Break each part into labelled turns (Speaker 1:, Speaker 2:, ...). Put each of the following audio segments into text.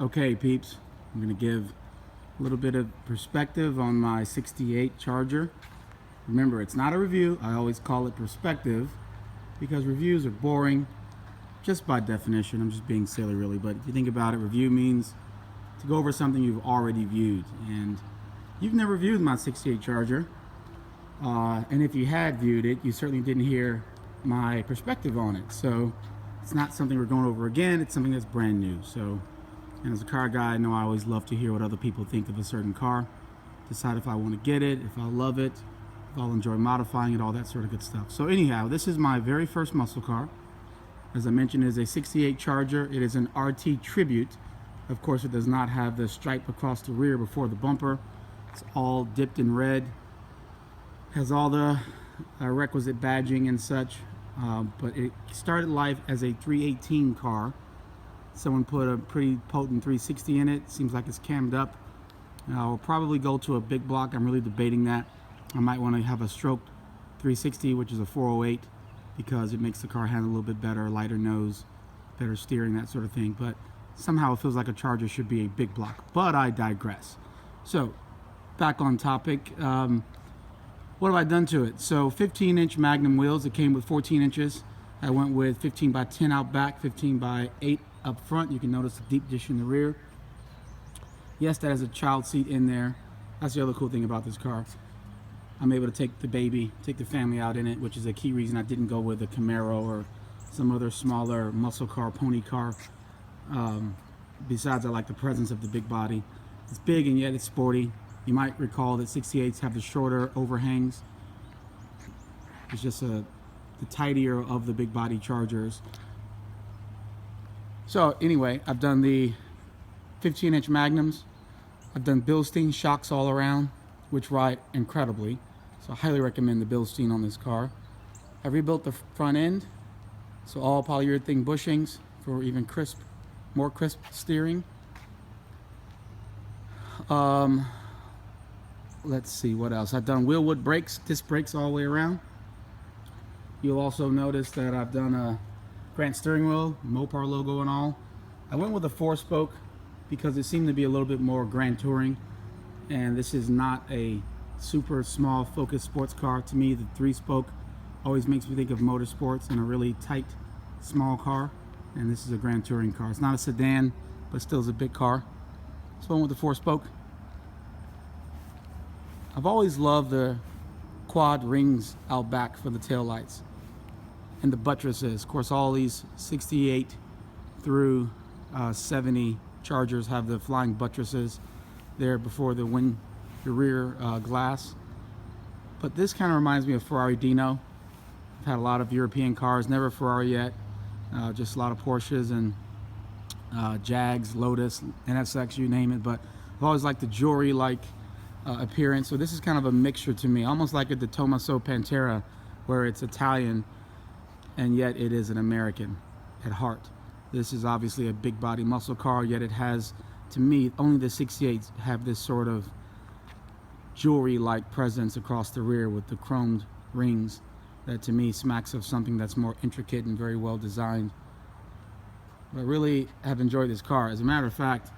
Speaker 1: Okay, peeps, I'm going to give a little bit of perspective on my 68 Charger. Remember, it's not a review. I always call it perspective because reviews are boring just by definition. I'm just being silly, really. But if you think about it, review means to go over something you've already viewed. And you've never viewed my 68 Charger. And if you had viewed it, you certainly didn't hear my perspective on it. So it's not something we're going over again. It's something that's brand new. So, and as a car guy, I know I always love to hear what other people think of a certain car, decide if I want to get it, if I love it, if I'll enjoy modifying it, all that sort of good stuff. So anyhow, this is my very first muscle car. As I mentioned, it is a 68 Charger. It is an RT Tribute. Of course, it does not have the stripe across the rear before the bumper. It's all dipped in red. Has all the requisite badging and such. But it started life as a 318 car. Someone put a pretty potent 360 in it. Seems like it's cammed up. I'll probably go to a big block. I'm really debating that. I might want to have a stroked 360, which is a 408, because it makes the car handle a little bit better, lighter nose, better steering, that sort of thing. But somehow it feels like a Charger should be a big block. But I digress. So back on topic. What have I done to it? So 15-inch Magnum wheels. It came with 14 inches. I went with 15 by 10 out back, 15 by 8 up front. You can notice the deep dish in the rear. Yes, that has a child seat in there. That's the other cool thing about this car. I'm able to take the baby, take the family out in it, which is a key reason I didn't go with a Camaro or some other smaller muscle car, pony car. Besides, I like the presence of the big body. It's big and yet it's sporty. You might recall that 68s have the shorter overhangs. It's just the tidier of the big body Chargers. So anyway, I've done the 15-inch Magnums. I've done Bilstein shocks all around, which ride incredibly. So I highly recommend the Bilstein on this car. I rebuilt the front end, so all polyurethane bushings for even more crisp steering. Let's see what else. I've done Wilwood brakes, disc brakes all the way around. You'll also notice that I've done a Grant steering wheel, Mopar logo and all. I went with a 4-spoke because it seemed to be a little bit more Grand Touring, and this is not a super small focused sports car. To me, the 3-spoke always makes me think of motorsports and a really tight, small car, and this is a Grand Touring car. It's not a sedan, but still is a big car. So I went with the 4-spoke. I've always loved the quad rings out back for the taillights and the buttresses. Of course, all these 68 through 70 Chargers have the flying buttresses there before the rear glass. But this kind of reminds me of Ferrari Dino. I've had a lot of European cars, never Ferrari yet. Just a lot of Porsches and Jags, Lotus, NSX, you name it. But I've always liked the jewelry-like appearance. So this is kind of a mixture to me, almost like the Tommaso Pantera, where it's Italian and yet it is an American at heart. This is obviously a big body muscle car, yet it has, to me, only the 68s have this sort of jewelry-like presence across the rear with the chromed rings that to me smacks of something that's more intricate and very well designed. But I really have enjoyed this car. As a matter of fact,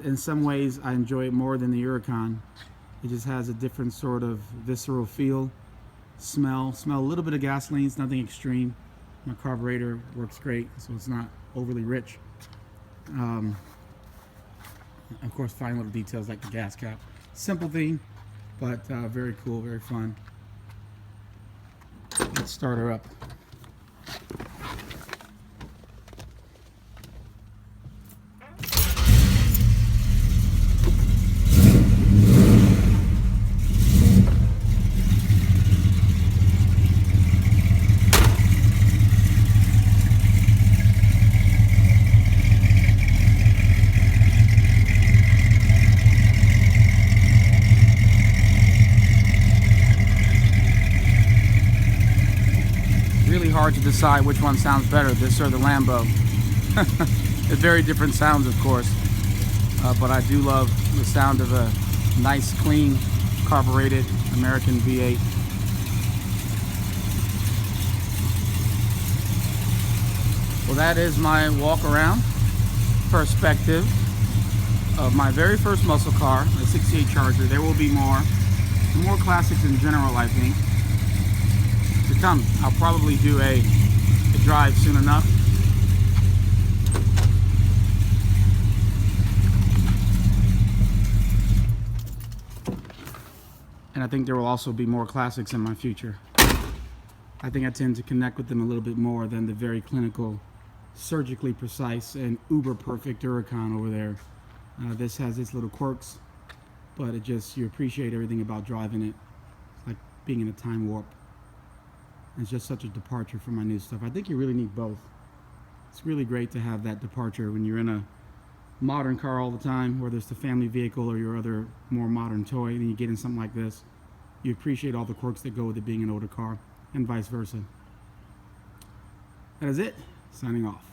Speaker 1: in some ways I enjoy it more than the Huracan. It just has a different sort of visceral feel, smell a little bit of gasoline. It's nothing extreme. My carburetor works great, so it's not overly rich. Of course, fine little details like the gas cap. Simple thing, but very cool, very fun. Let's start her up. Really hard to decide which one sounds better, this or the Lambo. They're very different sounds, of course, but I do love the sound of a nice, clean, carbureted American V8. Well, that is my walk around. perspective of my very first muscle car, the 68 Charger. There will be more classics in general, I think, to come. I'll probably do a drive soon enough. And I think there will also be more classics in my future. I think I tend to connect with them a little bit more than the very clinical, surgically precise, and uber perfect Huracan over there. This has its little quirks, but you appreciate everything about driving it. It's like being in a time warp. It's just such a departure from my new stuff. I think you really need both. It's really great to have that departure when you're in a modern car all the time, whether it's the family vehicle or your other more modern toy, and then you get in something like this. You appreciate all the quirks that go with it being an older car, and vice versa. That is it. Signing off.